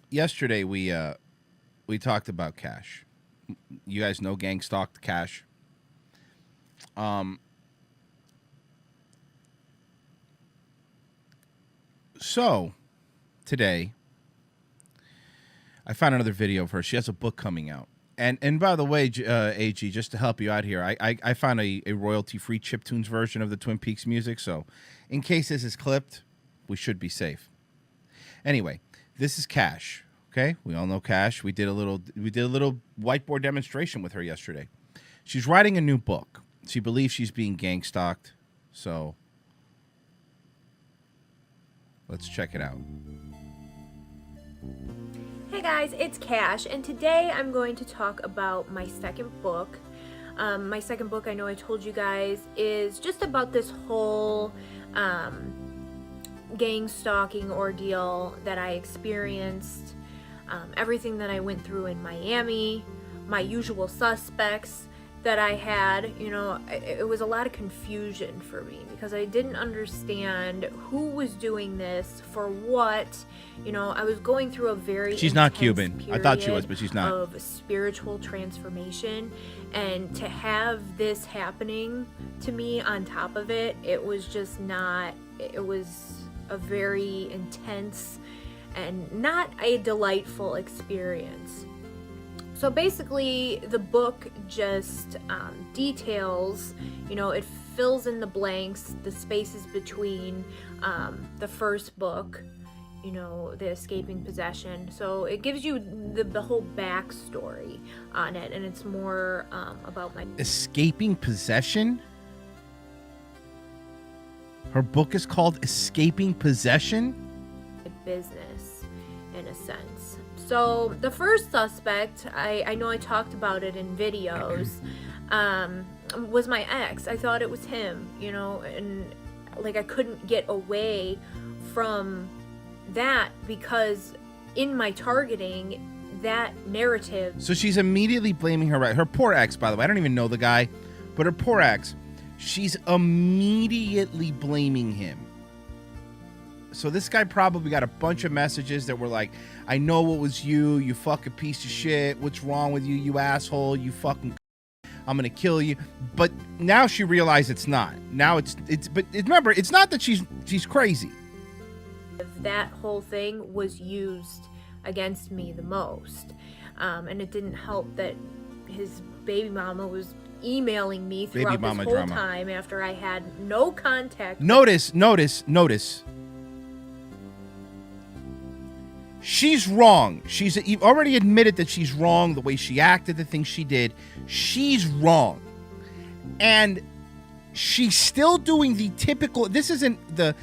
yesterday we talked about Cash. You guys know Gang stalked Cash. Um, so today I found another video of her. She has a book coming out. And by the way, AG, just to help you out here, I found a royalty-free chiptunes version of the Twin Peaks music. So in case this is clipped, we should be safe. Anyway, this is Cash. Okay, we all know Cash. We did a little whiteboard demonstration with her yesterday. She's writing a new book. She believes she's being gang stalked. So let's check it out. Hey guys, it's Cash, and today I'm going to talk about my second book. My second book, I know I told you guys, is just about this whole gang stalking ordeal that I experienced, everything that I went through in Miami, my usual suspects that I had. You know, it was a lot of confusion for me because I didn't understand who was doing this for what. You know, I was going through a very She's not Cuban. I thought she was, but she's not. Of spiritual transformation, and to have this happening to me on top of it, it was just not. It was a very intense and not a delightful experience. So basically, the book just details, you know, it fills in the blanks, the spaces between the first book, you know, the escaping possession. So it gives you the whole backstory on it, and it's more about my Escaping Possession? Her book is called Escaping Possession? business, in a sense. So the first suspect, I know I talked about it in videos, was my ex. I thought it was him, you know, and like I couldn't get away from that because in my targeting, that narrative. So she's immediately blaming her poor ex, by the way. I don't even know the guy, but her poor ex, she's immediately blaming him. So this guy probably got a bunch of messages that were like, I know it was you, you fucking piece of shit. What's wrong with you, you asshole? You fucking, I'm gonna kill you. But now she realized it's not. Now but remember, it's not that she's crazy. That whole thing was used against me the most. And it didn't help that his baby mama was emailing me throughout this whole time after I had no contact. Notice. She's wrong. She's already admitted that she's wrong, the way she acted, the things she did. She's wrong. And she's still doing the typical, this isn't the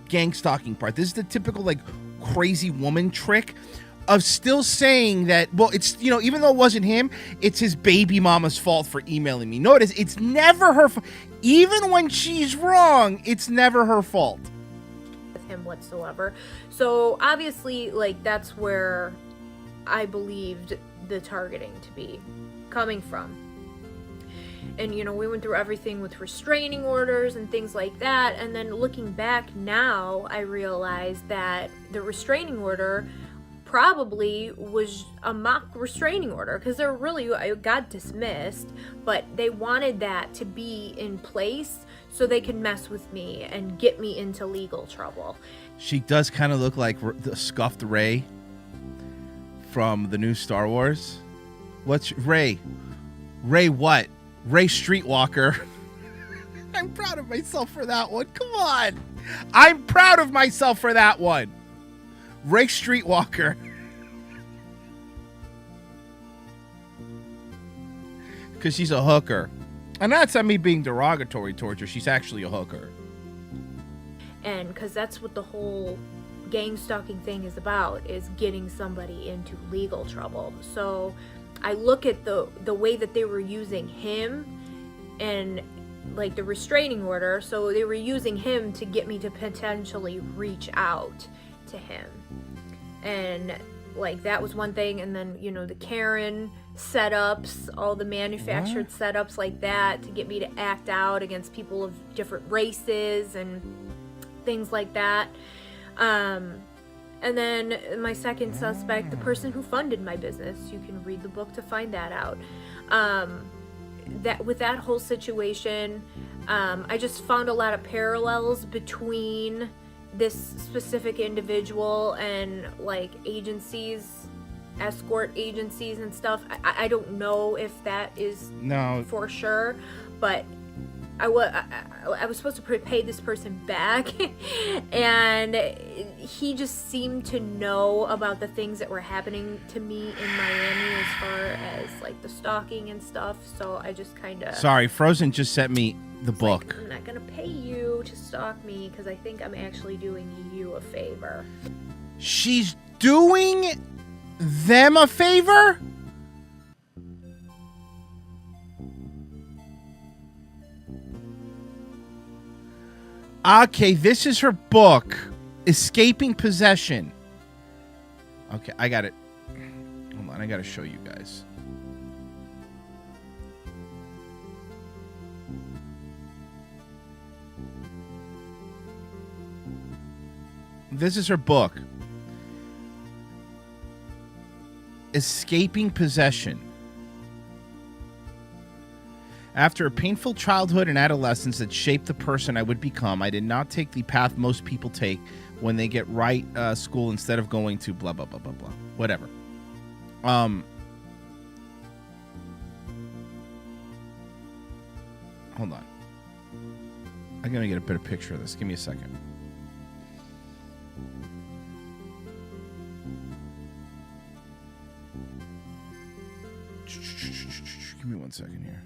gang stalking part. This is the typical, like, crazy woman trick of still saying that, well, it's, you know, even though it wasn't him, it's his baby mama's fault for emailing me. Notice, it's never her fault. Even when she's wrong, it's never her fault. Him whatsoever. So obviously, like, that's where I believed the targeting to be coming from. And, you know, we went through everything with restraining orders and things like that. And then looking back now, I realized that the restraining order probably was a mock restraining order because they're really, got dismissed, but they wanted that to be in place so they could mess with me and get me into legal trouble. She does kind of look like the scuffed Rey from the new Star Wars. What's Rey? Rey what? Rey Streetwalker. I'm proud of myself for that one. Come on. I'm proud of myself for that one. Rey Streetwalker. Because she's a hooker. And that's not me being derogatory towards her. She's actually a hooker. And because that's what the whole gang stalking thing is about, is getting somebody into legal trouble. So I look at the way that they were using him and like the restraining order. So they were using him to get me to potentially reach out to him. And like that was one thing. And then, you know, the Karen setups, all the manufactured setups like that to get me to act out against people of different races and things like that. And then my second suspect, the person who funded my business, you can read the book to find that out. That with that whole situation, I just found a lot of parallels between this specific individual and like agencies, escort agencies and stuff. I don't know if that is for sure, but I was supposed to pay this person back, and he just seemed to know about the things that were happening to me in Miami as far as like the stalking and stuff. So I just kind of... Sorry, Frozen just sent me the book. Like, I'm not going to pay you to stalk me because I think I'm actually doing you a favor. She's doing them a favor? Okay, this is her book, Escaping Possession. Okay, I got it. Hold on, I got to show you guys. This is her book, Escaping Possession. After a painful childhood and adolescence that shaped the person I would become, I did not take the path most people take when they get right school instead of going to blah, blah, blah, blah, blah. Whatever. Hold on. I'm going to get a better picture of this. Give me a second. Give me 1 second here.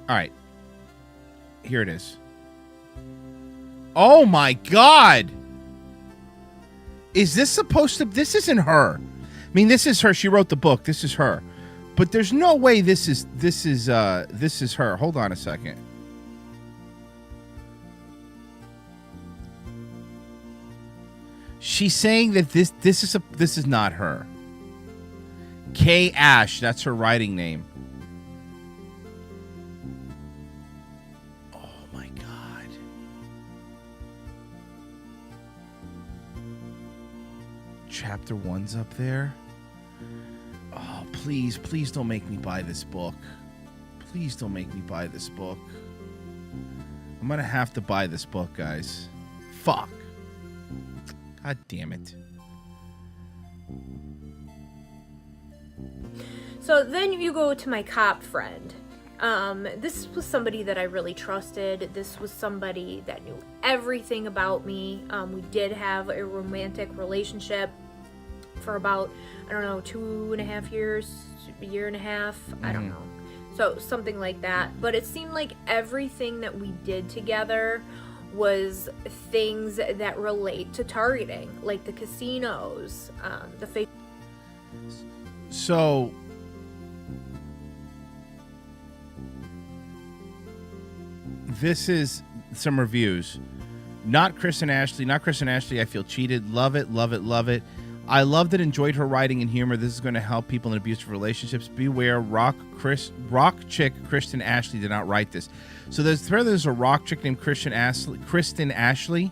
All right. Here it is. Oh my God. Is this supposed to... This isn't her. I mean, this is her. She wrote the book. This is her. But there's no way this is her. Hold on a second. She's saying that this is not her. K. Ash, that's her writing name. Oh my God. Chapter 1's up there. Oh, please don't make me buy this book. Please don't make me buy this book. I'm gonna have to buy this book, guys. Fuck. God damn it. So then you go to my cop friend. This was somebody that I really trusted. This was somebody that knew everything about me. We did have a romantic relationship for about, I don't know, 2.5 years, a year and a half. I don't know. So something like that. But it seemed like everything that we did together was things that relate to targeting, like the casinos, the So this is some reviews. Not Chris and Ashley. Not Chris and Ashley. I feel cheated. Love it. Love it. Love it. I loved it. Enjoyed her writing and humor. This is going to help people in abusive relationships. Beware, rock chick Kristen Ashley did not write this. So there's a rock chick named Kristen Ashley.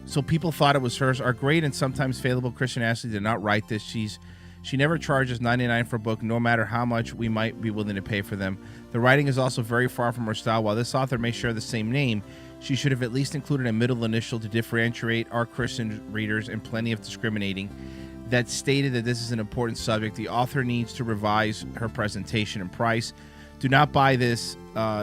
So people thought it was hers. Our great and sometimes failable Kristen Ashley did not write this. She never charges $99 for a book, no matter how much we might be willing to pay for them. The writing is also very far from her style. While this author may share the same name, she should have at least included a middle initial to differentiate our Christian readers, and plenty of discriminating that stated that this is an important subject. The author needs to revise her presentation and price. Do not buy this.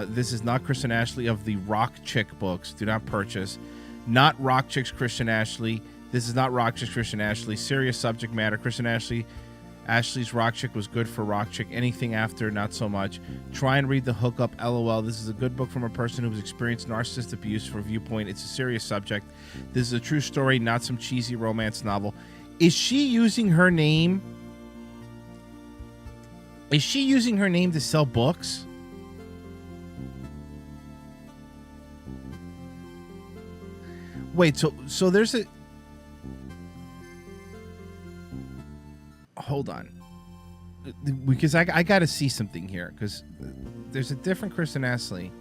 This is not Kristen Ashley of the Rock Chick books. Do not purchase. Not Rock Chicks Kristen Ashley. This is not Rock Chicks Kristen Ashley. Serious subject matter. Kristen Ashley's Rock Chick was good for Rock Chick. Anything after, not so much. Try and read the hookup, LOL. This is a good book from a person who's experienced narcissist abuse from a viewpoint. It's a serious subject. This is a true story, not some cheesy romance novel. Is she using her name? Is she using her name to sell books? Wait, so there's a... Hold on. because I got to see something here, because there's a different Kristen Astley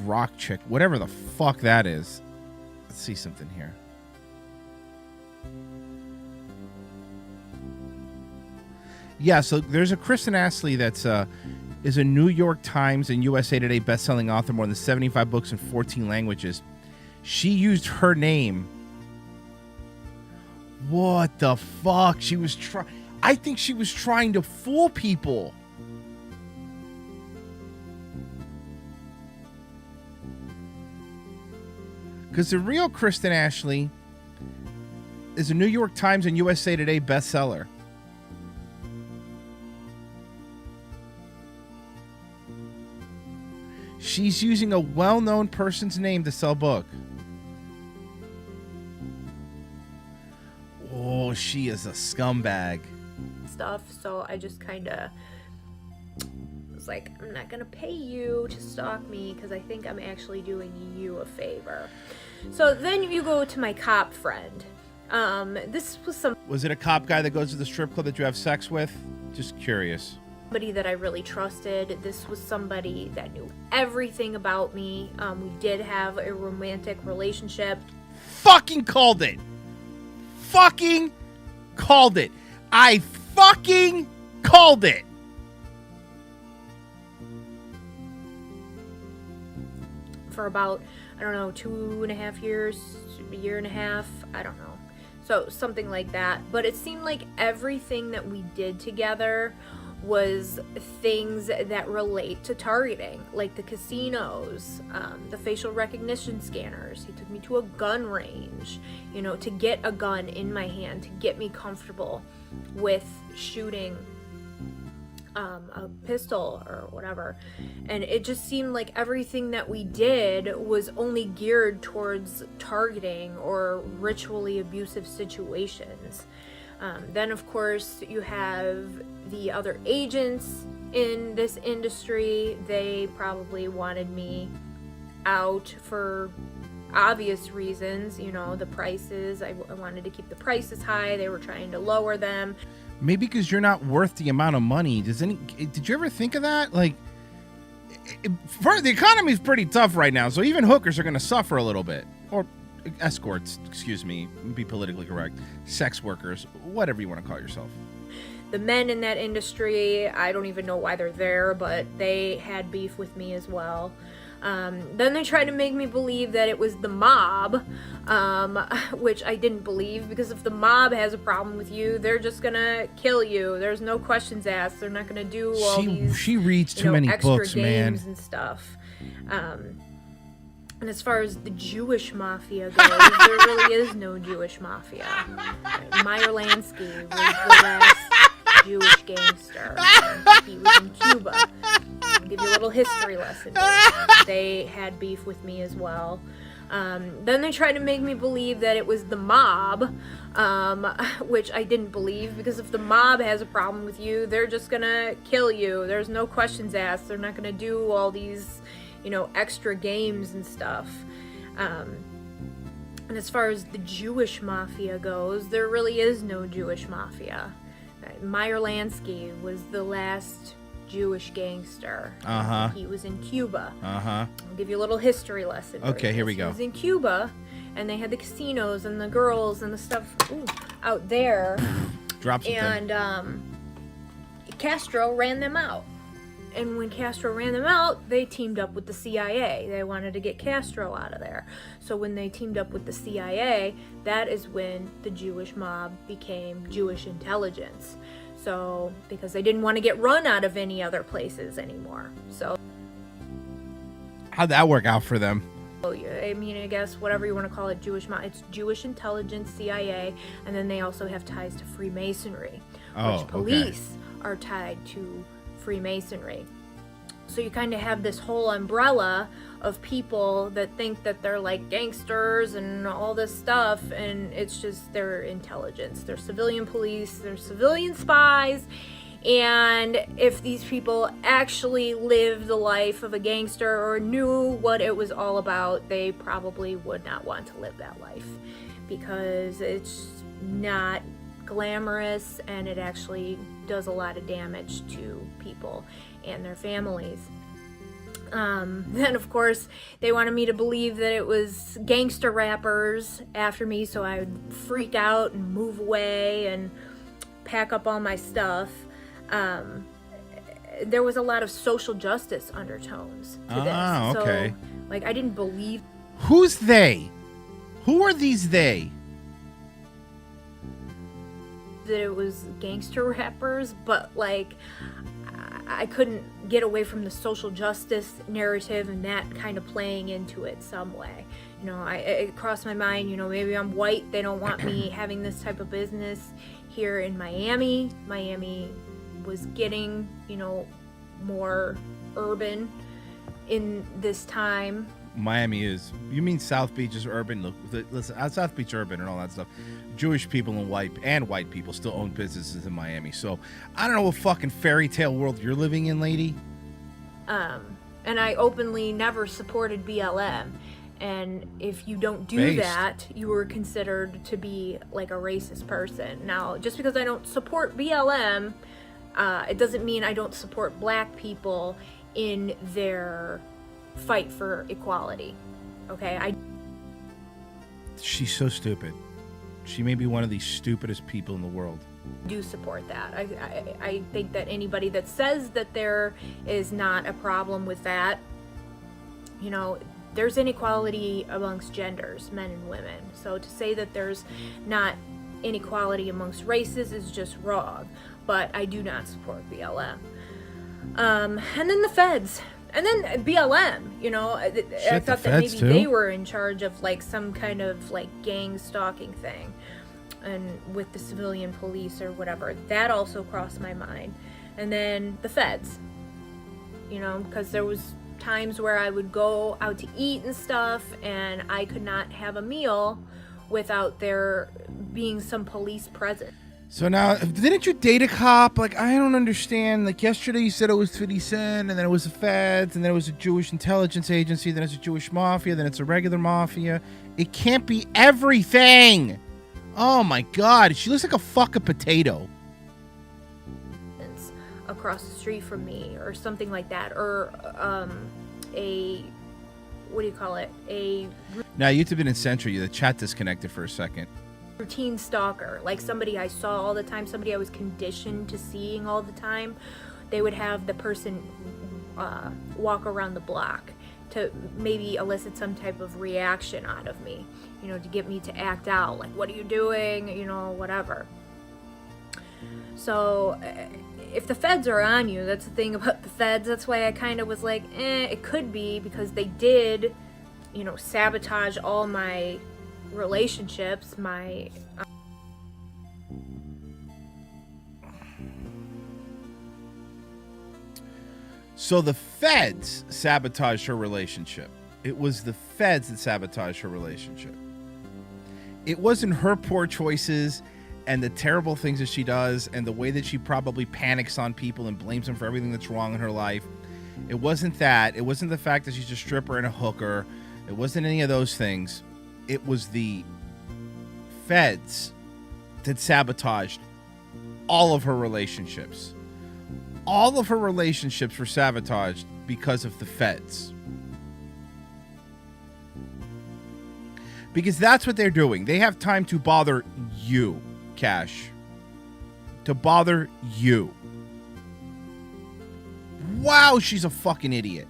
rock chick, whatever the fuck that is. Let's see something here. Yeah, so there's a Kristen Astley that's is a New York Times and USA Today best-selling author, more than 75 books in 14 languages. She used her name. What the fuck? She was I think she was trying to fool people. Because the real Kristen Ashley is a New York Times and USA Today bestseller. She's using a well-known person's name to sell book. Oh, she is a scumbag. Stuff, so I just kind of was like, I'm not gonna pay you to stalk me because I think I'm actually doing you a favor. So then you go to my cop friend. This was it a cop guy that goes to the strip club that you have sex with? Just curious. Somebody that I really trusted. This was somebody that knew everything about me. We did have a romantic relationship. Fucking called it. Fucking called it. I fucking called it. For about, I don't know, 2.5 years, a year and a half, I don't know. So something like that. But it seemed like everything that we did together was things that relate to targeting, like the casinos, the facial recognition scanners. He took me to a gun range, you know, to get a gun in my hand, to get me comfortable with shooting a pistol or whatever. And it just seemed like everything that we did was only geared towards targeting or ritually abusive situations. Then, of course, you have the other agents in this industry. They probably wanted me out for obvious reasons, you know, the prices. I wanted to keep the prices high. They were trying to lower them. Maybe because you're not worth the amount of money. Did you ever think of that? Like, the economy is pretty tough right now, so even hookers are going to suffer a little bit. Or escorts, excuse me, be politically correct. Sex workers, whatever you want to call yourself. The men in that industry, I don't even know why they're there, but they had beef with me as well. Then they tried to make me believe that it was the mob, which I didn't believe, because if the mob has a problem with you, they're just gonna kill you. There's no questions asked. They're not gonna do all these. She reads too many extra books, man. Games and stuff. And as far as the Jewish mafia goes, there really is no Jewish mafia. Meyer Lansky was the last Jewish gangster. He was in Cuba. I'll give you a little history lesson. They had beef with me as well. Then they tried to make me believe that it was the mob, which I didn't believe, because if the mob has a problem with you, they're just gonna kill you. There's no questions asked. They're not gonna do all these, you know, extra games and stuff. And as far as the Jewish mafia goes, there really is no Jewish mafia. Meyer Lansky was the last Jewish gangster. He was in Cuba. I'll give you a little history lesson. Okay, here we go. He was in Cuba, and they had the casinos and the girls and the stuff out there. Drop something. And Castro ran them out. And when Castro ran them out, they teamed up with the CIA. They wanted to get Castro out of there. So when they teamed up with the CIA, that is when the Jewish mob became Jewish intelligence. So, because they didn't want to get run out of any other places anymore. So, how'd that work out for them? I mean, I guess whatever you want to call it, it's Jewish intelligence, CIA, and then they also have ties to Freemasonry, which police are tied to Freemasonry. So you kind of have this whole umbrella of people that think that they're like gangsters and all this stuff, and it's just their intelligence. They're civilian police, they're civilian spies, and if these people actually lived the life of a gangster or knew what it was all about, they probably would not want to live that life, because it's not glamorous and it actually does a lot of damage to people and their families. Then of course they wanted me to believe that it was gangster rappers after me, so I would freak out and move away and pack up all my stuff. There was a lot of social justice undertones to this. Okay. So, like, I didn't believe. Who's they? Who are these they? That it was gangster rappers, but like I couldn't get away from the social justice narrative and that kind of playing into it some way. You know, it crossed my mind, you know, maybe I'm white, they don't want me having this type of business here in Miami. Miami was getting, you know, more urban in this time. Miami is. You mean South Beach is urban? Look, listen, South Beach urban and all that stuff. Jewish people and white people still own businesses in Miami. So I don't know what fucking fairy tale world you're living in, lady. And I openly never supported BLM. And if you don't do that, you were considered to be like a racist person. Now, just because I don't support BLM, it doesn't mean I don't support black people in their fight for equality. Okay? She's so stupid. She may be one of the stupidest people in the world. Do support that. I think that anybody that says that there is not a problem with that, you know, there's inequality amongst genders, men and women. So to say that there's not inequality amongst races is just wrong. But I do not support BLM. And then the feds. And then BLM, you know, I thought that maybe they were in charge of like some kind of like gang stalking thing, and with the civilian police or whatever. That also crossed my mind. And then the feds, you know, because there was times where I would go out to eat and stuff, and I could not have a meal without there being some police present. So now, didn't you date a cop? Like, I don't understand. Like, yesterday you said it was 50 Cent, and then it was the feds, and then it was a Jewish intelligence agency, then it's a Jewish mafia, then it's a regular mafia. It can't be everything. Oh, my God. She looks like a fucking potato. Across the street from me or something like that. Or a... what do you call it? Now, YouTube didn't censor you. The chat disconnected for a second. Routine stalker, like somebody I saw all the time, somebody I was conditioned to seeing all the time. They would have the person walk around the block to maybe elicit some type of reaction out of me, you know, to get me to act out, like, what are you doing, you know, whatever. So if the feds are on you, that's the thing about the feds. That's why I kind of was like, it could be, because they did, you know, sabotage all my relationships, my So the feds sabotaged her relationship. It was the feds that sabotaged her relationship. It wasn't her poor choices and the terrible things that she does and the way that she probably panics on people and blames them for everything that's wrong in her life. It wasn't that. It wasn't the fact that she's a stripper and a hooker. It wasn't any of those things. It was the feds that sabotaged all of her relationships. All of her relationships were sabotaged because of the feds. Because that's what they're doing. They have time to bother you, Cash. To bother you. Wow, she's a fucking idiot.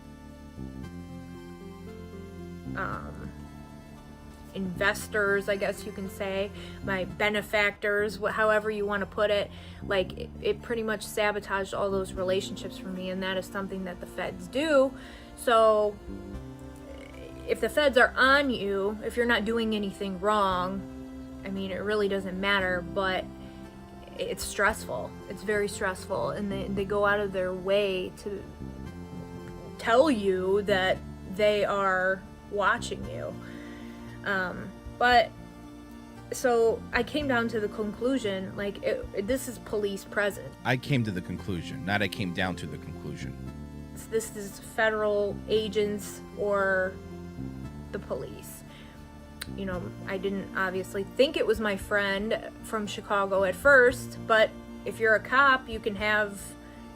Investors, I guess you can say, my benefactors, however you want to put it. Like, it pretty much sabotaged all those relationships for me, and that is something that the feds do. So if the feds are on you, if you're not doing anything wrong, I mean, it really doesn't matter, but it's stressful. It's very stressful, and they go out of their way to tell you that they are watching you. But so I came down to the conclusion, like, this is police present. I came to the conclusion, not I came down to the conclusion. This is federal agents or the police. You know, I didn't obviously think it was my friend from Chicago at first, but if you're a cop, you can have,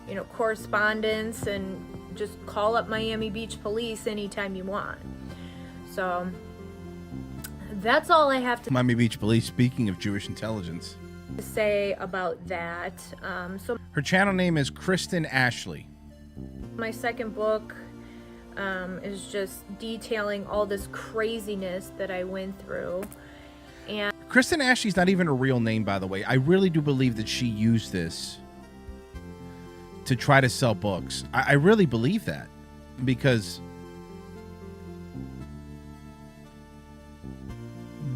you know, correspondence and just call up Miami Beach police anytime you want. So that's all I have to Miami Beach police, speaking of Jewish intelligence, say about that. So her channel name is Kristen Ashley. my second book is just detailing all this craziness that I went through. And Kristen Ashley's not even a real name, by the way. I really do believe that she used this to try to sell books. I really believe that, because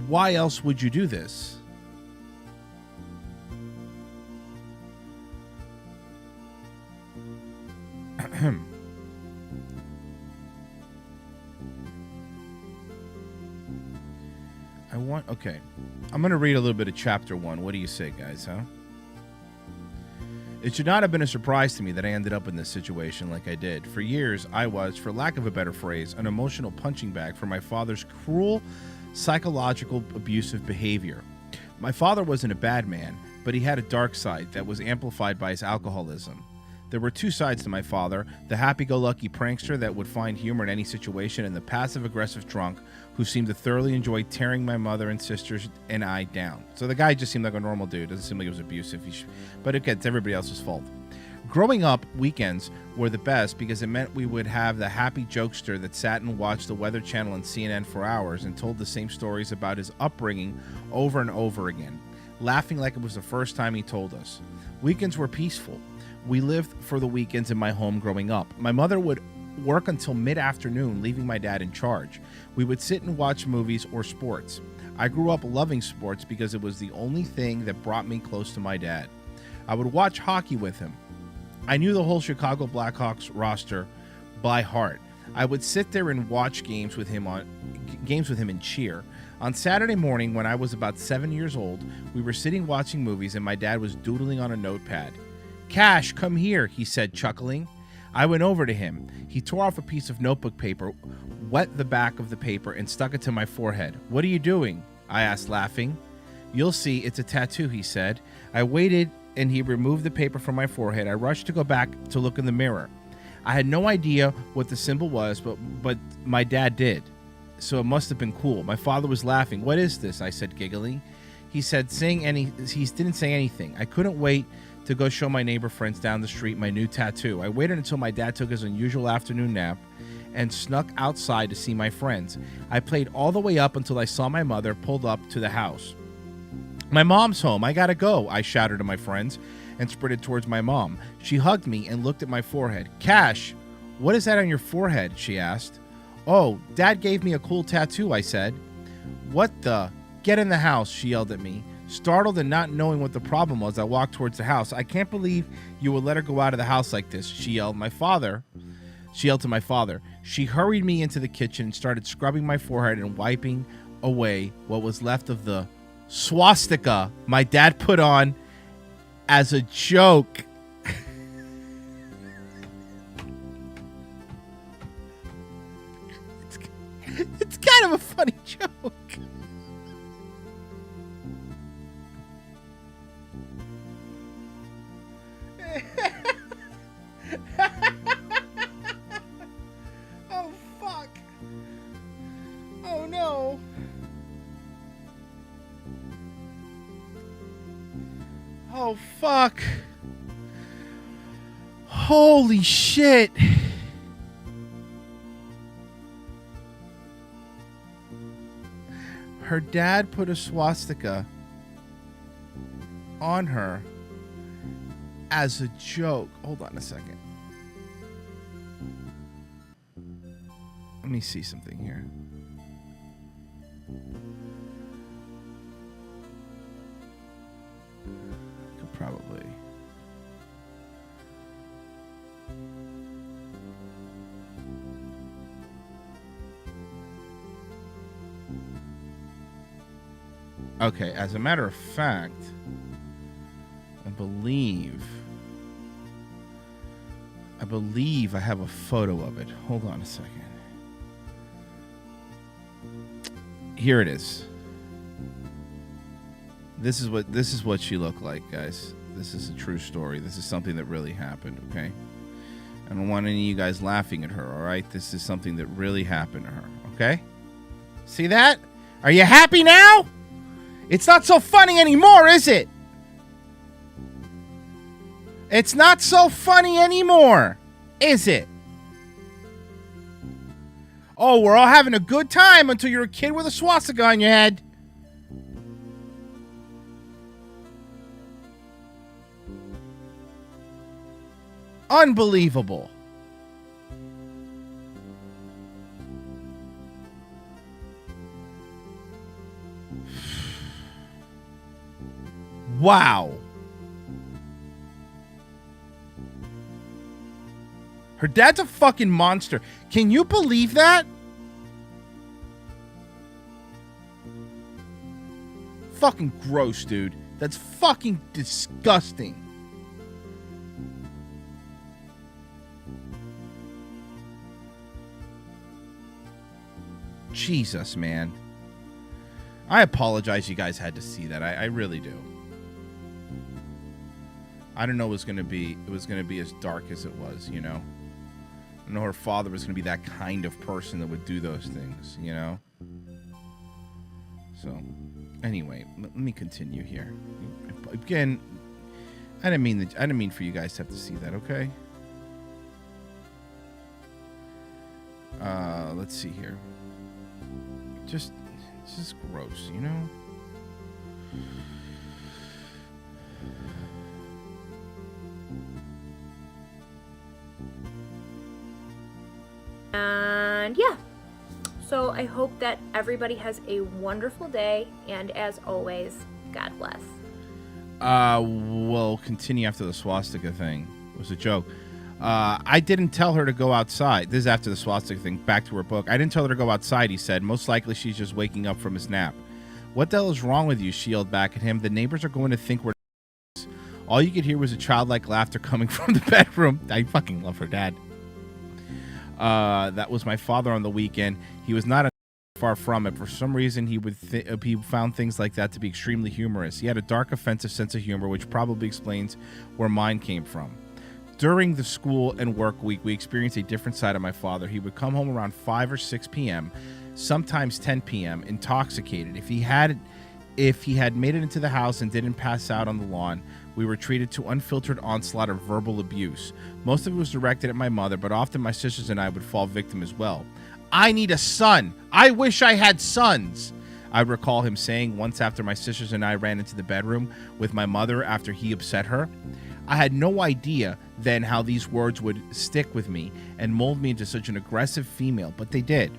why else would you do this? Okay. I'm going to read a little bit of chapter 1. What do you say, guys, huh? It should not have been a surprise to me that I ended up in this situation like I did. For years, I was, for lack of a better phrase, an emotional punching bag for my father's cruel, psychological, abusive behavior. My father wasn't a bad man, but he had a dark side that was amplified by his alcoholism. There were two sides to my father: the happy-go-lucky prankster that would find humor in any situation, and the passive-aggressive drunk who seemed to thoroughly enjoy tearing my mother and sisters and I down. So the guy just seemed like a normal dude. Doesn't seem like he was abusive. But again, it's everybody else's fault. Growing up, weekends were the best because it meant we would have the happy jokester that sat and watched the Weather Channel and CNN for hours and told the same stories about his upbringing over and over again, laughing like it was the first time he told us. Weekends were peaceful. We lived for the weekends in my home growing up. My mother would work until mid-afternoon, leaving my dad in charge. We would sit and watch movies or sports. I grew up loving sports because it was the only thing that brought me close to my dad. I would watch hockey with him. I knew the whole Chicago Blackhawks roster by heart. I would sit there and watch games with him and cheer. On Saturday morning, when I was about 7 years old, we were sitting watching movies and my dad was doodling on a notepad. "Cash, come here," he said, chuckling. I went over to him. He tore off a piece of notebook paper, wet the back of the paper, and stuck it to my forehead. "What are you doing?" I asked, laughing. "You'll see, it's a tattoo," he said. I waited, and he removed the paper from my forehead. I rushed to go back to look in the mirror. I had no idea what the symbol was, but my dad did, so it must have been cool. My father was laughing. "What is this?" I said, giggling. He didn't say anything. I couldn't wait to go show my neighbor friends down the street my new tattoo. I waited until my dad took his unusual afternoon nap and snuck outside to see my friends. I played all the way up until I saw my mother pulled up to the house. "My mom's home. I gotta go," I shouted to my friends and sprinted towards my mom. She hugged me and looked at my forehead. "Cash, what is that on your forehead?" she asked. "Oh, Dad gave me a cool tattoo," I said. "What the? Get in the house," she yelled at me. Startled and not knowing what the problem was, I walked towards the house. "I can't believe you would let her go out of the house like this," she yelled to my father. She hurried me into the kitchen and started scrubbing my forehead and wiping away what was left of the swastika my dad put on as a joke. It's kind of a funny joke. Oh, fuck. Oh, no. Oh, fuck. Holy shit. Her dad put a swastika on her as a joke. Hold on a second. Let me see something here. Could probably. Okay, as a matter of fact, I believe I have a photo of it. Hold on a second. Here it is. This is what she looked like, guys. This is a true story. This is something that really happened, okay? I don't want any of you guys laughing at her, all right? This is something that really happened to her, okay? See that? Are you happy now? It's not so funny anymore, is it? It's not so funny anymore, is it? Oh, we're all having a good time until you're a kid with a swastika on your head. Unbelievable. Wow. Her dad's a fucking monster. Can you believe that? Fucking gross, dude. That's fucking disgusting. Jesus, man. I apologize you guys had to see that. I really do. I didn't know it was gonna be as dark as it was, you know. I didn't know her father was gonna be that kind of person that would do those things, you know. So, anyway, let me continue here. Again, I didn't mean for you guys to have to see that, okay? Let's see here. It's just gross, you know? And yeah, so I hope that everybody has a wonderful day, and as always, God bless. We'll continue after the swastika thing. It was a joke. I didn't tell her to go outside. This is after the swastika thing. Back to her book. I didn't tell her to go outside, he said. Most likely she's just waking up from his nap. What the hell is wrong with you? She yelled back at him. The neighbors are going to think we're... All you could hear was a childlike laughter coming from the bedroom. I fucking love her dad. That was my father on the weekend. He was not far from it. For some reason, he found things like that to be extremely humorous. He had a dark, offensive sense of humor, which probably explains where mine came from. During the school and work week, we experienced a different side of my father. He would come home around 5 or 6 p.m., sometimes 10 p.m., intoxicated. If he had made it into the house and didn't pass out on the lawn, we were treated to unfiltered onslaught of verbal abuse. Most of it was directed at my mother, but often my sisters and I would fall victim as well. I need a son. I wish I had sons. I recall him saying once after my sisters and I ran into the bedroom with my mother after he upset her. I had no idea then how these words would stick with me and mold me into such an aggressive female, but they did.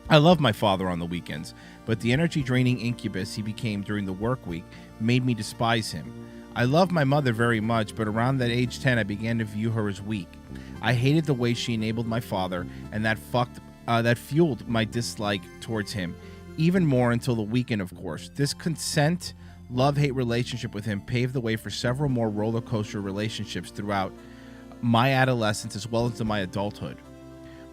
I love my father on the weekends, but the energy-draining incubus he became during the work week made me despise him. I love my mother very much, but around that age 10, I began to view her as weak. I hated the way she enabled my father, and that fueled my dislike towards him, even more until the weekend, of course. This consent, love-hate relationship with him paved the way for several more roller coaster relationships throughout my adolescence as well as to my adulthood.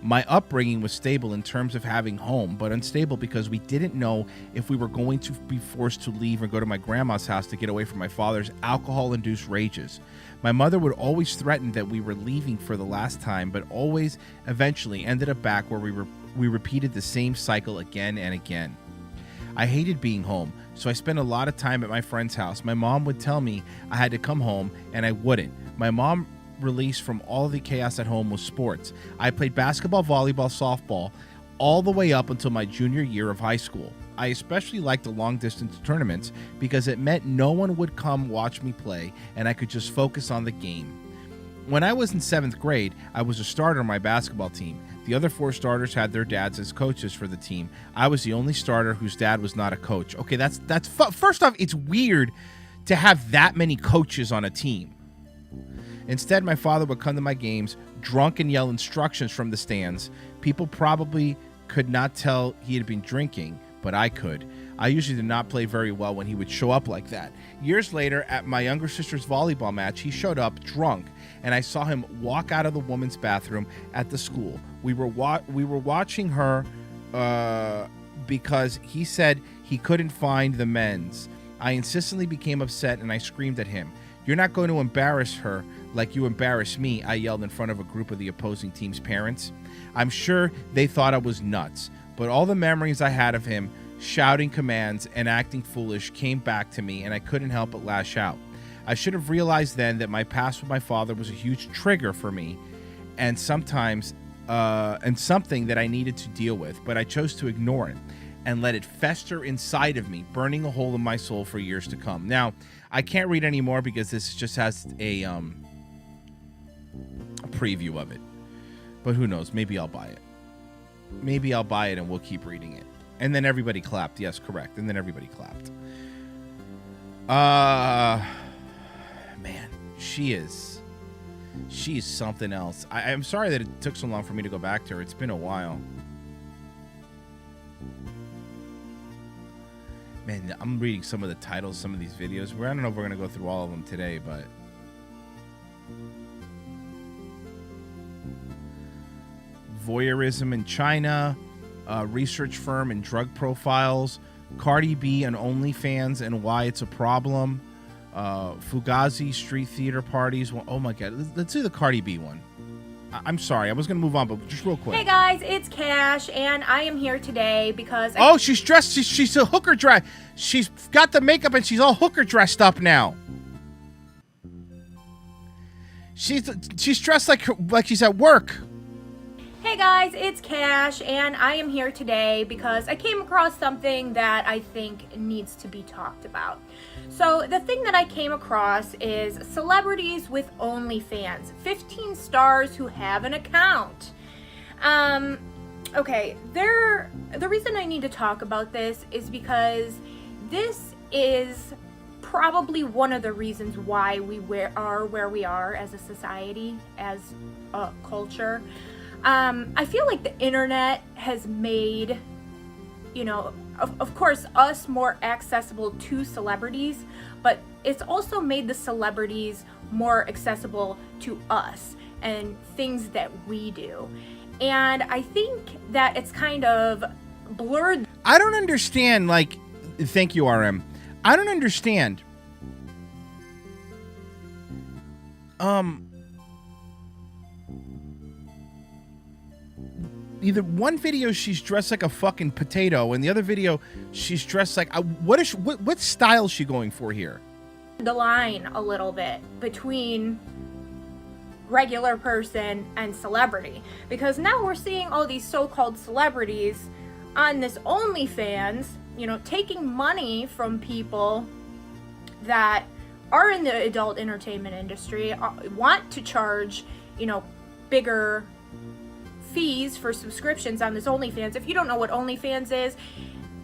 My upbringing was stable in terms of having home, but unstable because we didn't know if we were going to be forced to leave or go to my grandma's house to get away from my father's alcohol-induced rages. My mother would always threaten that we were leaving for the last time, but always eventually ended up back where we repeated the same cycle again and again. I hated being home, so I spent a lot of time at my friend's house. My mom would tell me I had to come home, and I wouldn't. My mom release from all of the chaos at home was sports. I played basketball, volleyball, softball all the way up until my junior year of high school. I especially liked the long distance tournaments because it meant no one would come watch me play and I could just focus on the game. When I was in 7th grade, I was a starter on my basketball team. The other 4 starters had their dads as coaches for the team. I was the only starter whose dad was not a coach. Okay, that's first off, it's weird to have that many coaches on a team. Instead, my father would come to my games drunk and yell instructions from the stands. People probably could not tell he had been drinking, but I could. I usually did not play very well when he would show up like that. Years later, at my younger sister's volleyball match, he showed up drunk, and I saw him walk out of the women's bathroom at the school. We were watching her because he said he couldn't find the men's. I insistently became upset and I screamed at him. You're not going to embarrass her like you embarrassed me, I yelled in front of a group of the opposing team's parents. I'm sure they thought I was nuts, but all the memories I had of him shouting commands and acting foolish came back to me, and I couldn't help but lash out. I should have realized then that my past with my father was a huge trigger for me and something that I needed to deal with, but I chose to ignore it and let it fester inside of me, burning a hole in my soul for years to come. Now, I can't read anymore because this just has a preview of it. But who knows? Maybe I'll buy it. Maybe I'll buy it and we'll keep reading it. And then everybody clapped. Yes, correct. And then everybody clapped. Man, she's something else. I'm sorry that it took so long for me to go back to her. It's been a while. Man, I'm reading some of the titles, some of these videos. I don't know if we're going to go through all of them today, but... Voyeurism in China, research firm and drug profiles, Cardi B and OnlyFans and why it's a problem, Fugazi street theater parties. Oh my God, let's do the Cardi B one. I'm sorry, I was going to move on, but just real quick. Hey guys, it's Cash, and I am here today because... Oh, she's dressed, she's a hooker dress. She's got the makeup and she's all hooker dressed up now. She's dressed like she's at work. Hey guys, it's Cash, and I am here today because I came across something that I think needs to be talked about. So the thing that I came across is celebrities with OnlyFans, 15 stars who have an account. Okay, the reason I need to talk about this is because this is probably one of the reasons why we are where we are as a society, as a culture. I feel like the internet has made, you know, of course, us more accessible to celebrities, but it's also made the celebrities more accessible to us and things that we do. And I think that it's kind of blurred. I don't understand, like, thank you, RM. I don't understand. Either one video she's dressed like a fucking potato, and the other video she's dressed like what style is she going for here? The line a little bit between regular person and celebrity, because now we're seeing all these so-called celebrities on this OnlyFans, you know, taking money from people that are in the adult entertainment industry, want to charge, you know, bigger fees for subscriptions on this OnlyFans. If you don't know what OnlyFans is,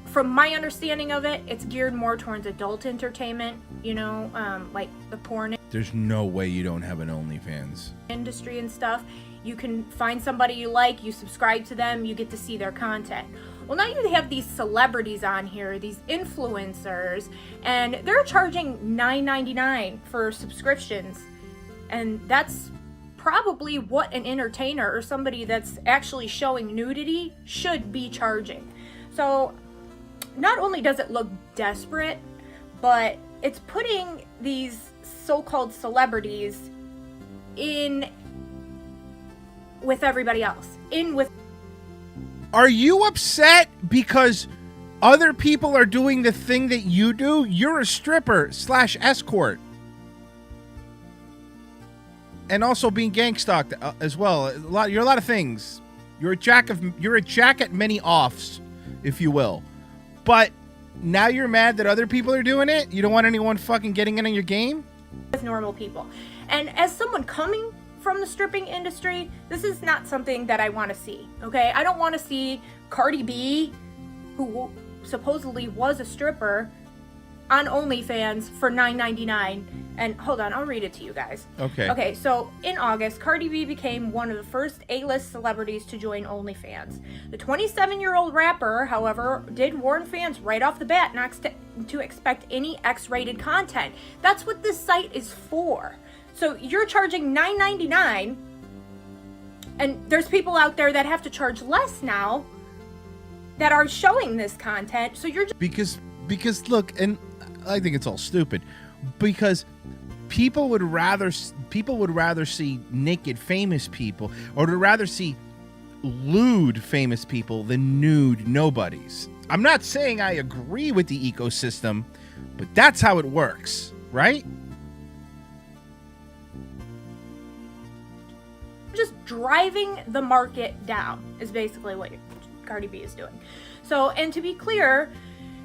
from my understanding of it, it's geared more towards adult entertainment, you know, like the porn. There's no way you don't have an OnlyFans Industry and stuff. You can find somebody you like, you subscribe to them, you get to see their content. Well, now you have these celebrities on here, these influencers, and they're charging $9.99 for subscriptions, and that's probably what an entertainer or somebody that's actually showing nudity should be charging. So not only does it look desperate, but it's putting these so-called celebrities in with everybody else. Are you upset because other people are doing the thing that you do? You're a stripper / escort. And also being gang stalked as well. You're a lot of things. You're a jack at many offs, if you will. But now you're mad that other people are doing it? You don't want anyone fucking getting in on your game? As normal people. And as someone coming from the stripping industry, this is not something that I want to see, okay? I don't want to see Cardi B, who supposedly was a stripper, on OnlyFans for $9.99. And hold on, I'll read it to you guys. Okay. Okay, so in August, Cardi B became one of the first A-list celebrities to join OnlyFans. The 27-year-old rapper, however, did warn fans right off the bat not to expect any X-rated content. That's what this site is for. So you're charging $9.99, and there's people out there that have to charge less now that are showing this content. So you're just... Because look, and I think it's all stupid, because people would rather see naked famous people, or would rather see lewd famous people than nude nobodies. I'm not saying I agree with the ecosystem, but that's how it works, right? Just driving the market down is basically what Cardi B is doing. So, and to be clear,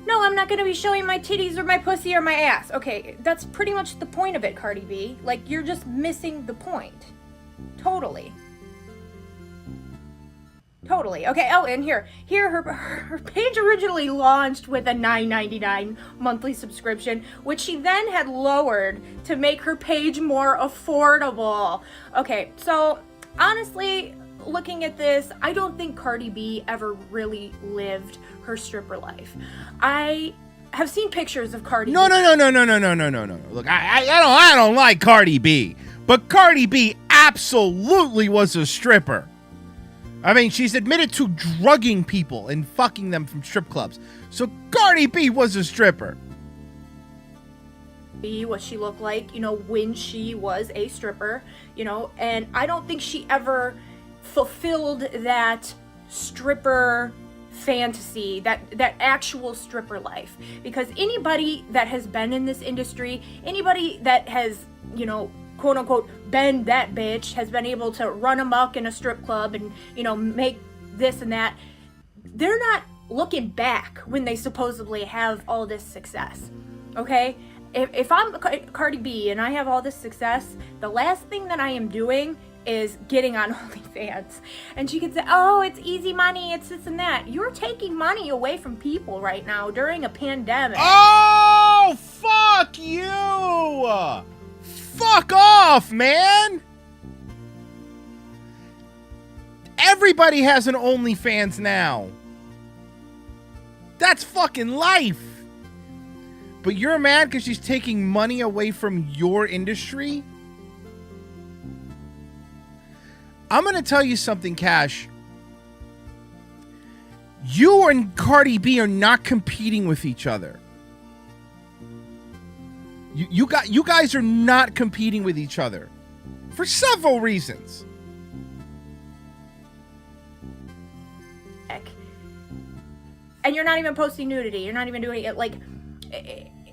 no, I'm not going to be showing my titties or my pussy or my ass. Okay, that's pretty much the point of it, Cardi B. Like, you're just missing the point. Totally. Totally. Okay, oh, and here her page originally launched with a $9.99 monthly subscription, which she then had lowered to make her page more affordable. Okay, so honestly, looking at this, I don't think Cardi B ever really lived her stripper life. I have seen pictures of Cardi B. No. Look, I don't like Cardi B, but Cardi B absolutely was a stripper. I mean, she's admitted to drugging people and fucking them from strip clubs. So Cardi B was a stripper. What she looked like, you know, when she was a stripper, you know, and I don't think she ever fulfilled that stripper fantasy, that actual stripper life. Because anybody that has been in this industry, anybody that has, you know, quote unquote, been that bitch, has been able to run amok in a strip club and, you know, make this and that, they're not looking back when they supposedly have all this success. Okay? If I'm Cardi B and I have all this success, the last thing that I am doing is getting on OnlyFans. And she can say, oh, it's easy money, it's this and that. You're taking money away from people right now during a pandemic. Oh, fuck you! Fuck off, man! Everybody has an OnlyFans now. That's fucking life. But you're mad because she's taking money away from your industry? I'm going to tell you something, Cash. You and Cardi B are not competing with each other. You guys are not competing with each other for several reasons. And you're not even posting nudity. You're not even doing it. Like,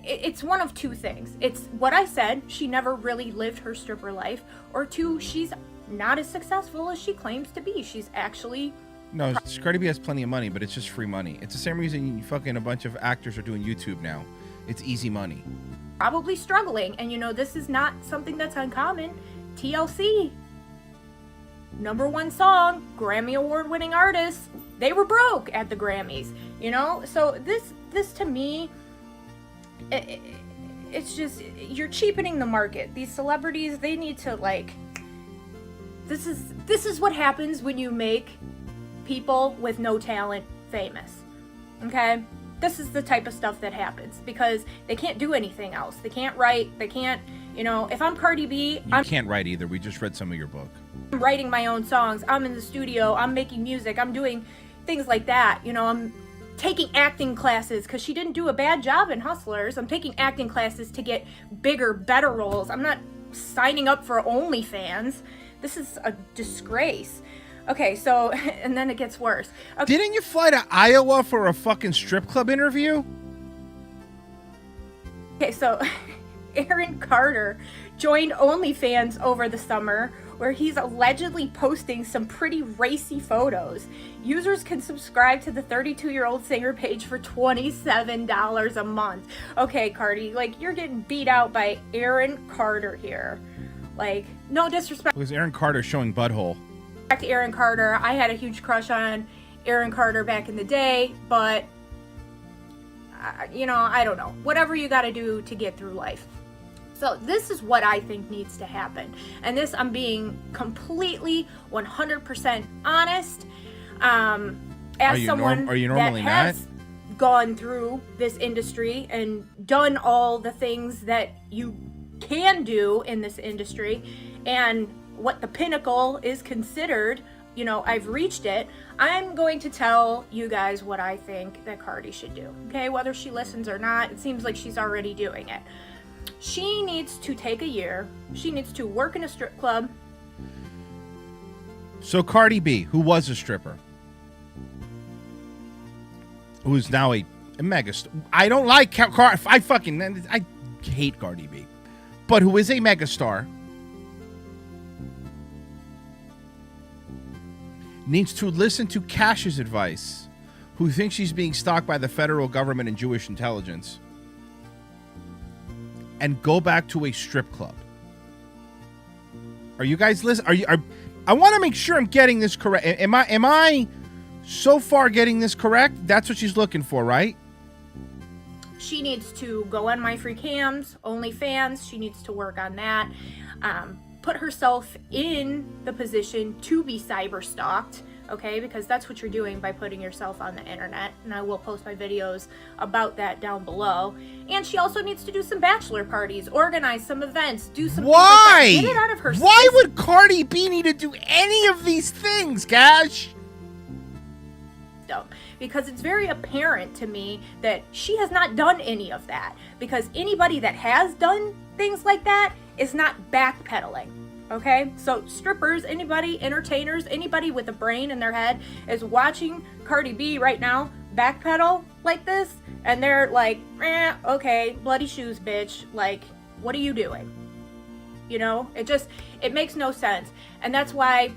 it's one of two things. It's what I said, she never really lived her stripper life, or two, she's not as successful as she claims to be. She's actually... No, Cardi B has plenty of money, but it's just free money. It's the same reason you fucking a bunch of actors are doing YouTube now. It's easy money. Probably struggling, and you know, this is not something that's uncommon. TLC, #1 song, Grammy Award winning artist, they were broke at the Grammys, you know? So this to me, it's just, you're cheapening the market. These celebrities, they need to, like, this is what happens when you make people with no talent famous, okay? This is the type of stuff that happens because they can't do anything else. They can't write. They can't, you know, if I'm Cardi B... You can't write either. We just read some of your book. I'm writing my own songs. I'm in the studio. I'm making music. I'm doing things like that. You know, I'm taking acting classes because she didn't do a bad job in Hustlers. I'm taking acting classes to get bigger, better roles. I'm not signing up for OnlyFans. This is a disgrace. Okay, so, and then it gets worse. Okay. Didn't you fly to Iowa for a fucking strip club interview? Okay, so Aaron Carter joined OnlyFans over the summer, where he's allegedly posting some pretty racy photos. Users can subscribe to the 32-year-old singer page for $27 a month. Okay, Cardi, like, you're getting beat out by Aaron Carter here. Like, no disrespect. Because Aaron Carter's showing butthole. Back to Aaron Carter. I had a huge crush on Aaron Carter back in the day, but you know, I don't know. Whatever you got to do to get through life. So this is what I think needs to happen, and this I'm being completely 100% honest. As someone that has gone through this industry and done all the things that you can do in this industry, and what the pinnacle is considered you know, I've reached it, I'm going to tell you guys what I think that Cardi should do. Okay, whether she listens or not, it seems like she's already doing it. She needs to take a year. She needs to work in a strip club. So Cardi B, who was a stripper, who is now a megastar. I don't like I hate Cardi B, but who is a megastar, needs to listen to Cash's advice, who thinks she's being stalked by the federal government and Jewish intelligence, and go back to a strip club. Are you guys listening? I want to make sure I'm getting this correct. Am I so far getting this correct? That's what she's looking for, right? She needs to go on Mon-Fri cams, OnlyFans. She needs to work on that. Put herself in the position to be cyber stalked, okay? Because that's what you're doing by putting yourself on the internet. And I will post my videos about that down below. And she also needs to do some bachelor parties, organize some events, do some Why? things like that. Get it out of her Why system. would Cardi B need to do any of these things, Cash? Because it's very apparent to me that she has not done any of that. Because anybody that has done things like that is not backpedaling. Okay? So strippers, anybody, entertainers, anybody with a brain in their head is watching Cardi B right now backpedal like this, and they're like, okay, bloody shoes, bitch. Like, what are you doing? You know? It makes no sense. And that's why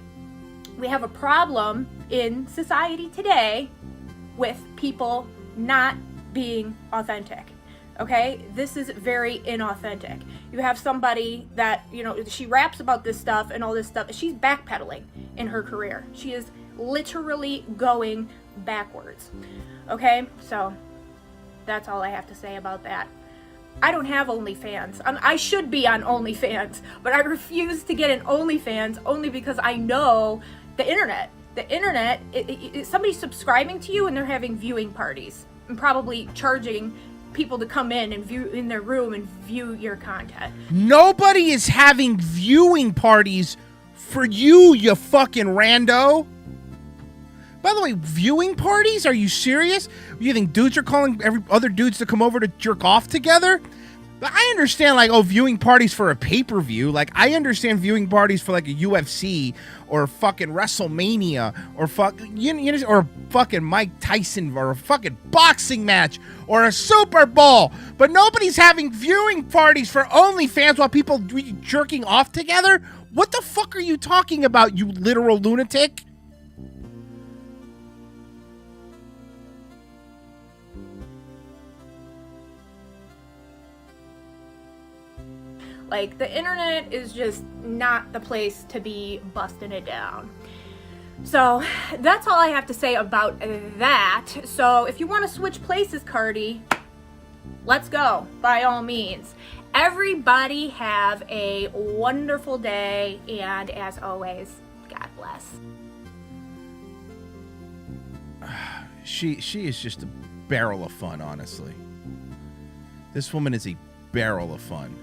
we have a problem in society today with people not being authentic. Okay? This is very inauthentic. You have somebody that, you know, she raps about this stuff and all this stuff. She's backpedaling in her career. She is literally going backwards. Okay? So that's all I have to say about that. I don't have OnlyFans. I should be on OnlyFans, but I refuse to get an OnlyFans only because I know the internet. The internet, somebody's subscribing to you and they're having viewing parties and probably charging people to come in and view in their room and view your content. Nobody is having viewing parties for you, you fucking rando. By the way, viewing parties? Are you serious? You think dudes are calling other dudes to come over to jerk off together? I understand, like, viewing parties for a pay-per-view. Like, I understand viewing parties for, like, a UFC or fucking WrestleMania or or fucking Mike Tyson or a fucking boxing match or a Super Bowl. But nobody's having viewing parties for OnlyFans while people jerking off together? What the fuck are you talking about, you literal lunatic? Like, the internet is just not the place to be busting it down. So that's all I have to say about that. So if you want to switch places, Cardi, let's go, by all means. Everybody have a wonderful day, and as always, God bless. She is just a barrel of fun, honestly. This woman is a barrel of fun.